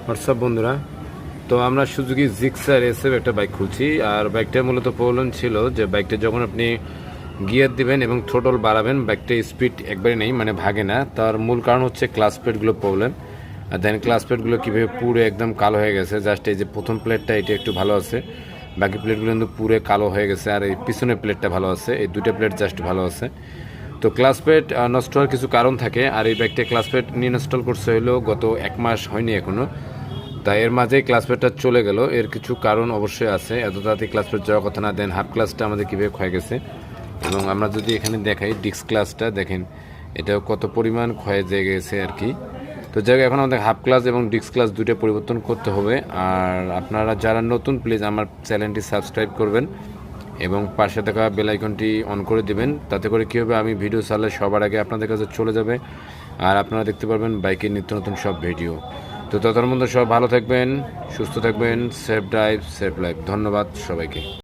WhatsApp বন্ধুরা, তো আমরা সুজুকি জিক্সার এসএফ একটা বাইক খুলছি। আর বাইকটা মূলত প্রবলেম ছিল যে বাইকটা যখন আপনি গিয়ার দিবেন এবং থ্রোটল বাড়াবেন বাইকটা স্পিড একবারে নেই, মানে ভাগে না। তার মূল কারণ হচ্ছে ক্লাচ প্লেটগুলো প্রবলেম। আর দেন ক্লাচ প্লেটগুলো কীভাবে পুরো একদম কালো হয়ে গেছে। জাস্ট এই যে প্রথম প্লেটটা এটা একটু ভালো আছে, বাকি প্লেটগুলো কিন্তু পুরো কালো হয়ে গেছে। আর এই পিছনের প্লেটটা ভালো আছে, এই দুটো প্লেট জাস্ট ভালো আছে। তো ক্লাস প্লেট নষ্ট হওয়ার কিছু কারণ থাকে। আর এই বাইকটা ক্লাস প্লেট ইনস্টল করছে হলো গত 1 মাস হয়নি এখনও। তাই এর মাঝেই ক্লাস প্লেটটা চলে গেল। এর কিছু কারণ অবশ্যই আছে, এত তাড়াতাড়ি ক্লাস প্লেট যাওয়ার কথা না। দেন হাফ ক্লাসটা আমাদের কীভাবে ক্ষয় গেছে, এবং আমরা যদি এখানে দেখাই ডিস্ক ক্লাসটা দেখেন এটাও কত পরিমাণ ক্ষয়ে যেয়ে গেছে আর কি। তো যাই হোক, এখন আমাদের হাফ ক্লাস এবং ডিস্ক ক্লাস দুটো পরিবর্তন করতে হবে। আর আপনারা যারা নতুন প্লিজ আমার চ্যানেলটি সাবস্ক্রাইব করবেন এবং পাশে থাকা বেল আইকনটি অন করে দিবেন। তাতে করে কী হবে, আমি ভিডিও ছাড়লে সবার আগে আপনাদের কাছে চলে যাবে আর আপনারা দেখতে পারবেন বাইকের নিত্য নতুন সব ভিডিও। তো ততক্ষণ মধ্যে সব ভালো থাকবেন, সুস্থ থাকবেন, সেফ ড্রাইভ সেফ লাইফ। ধন্যবাদ সবাইকে।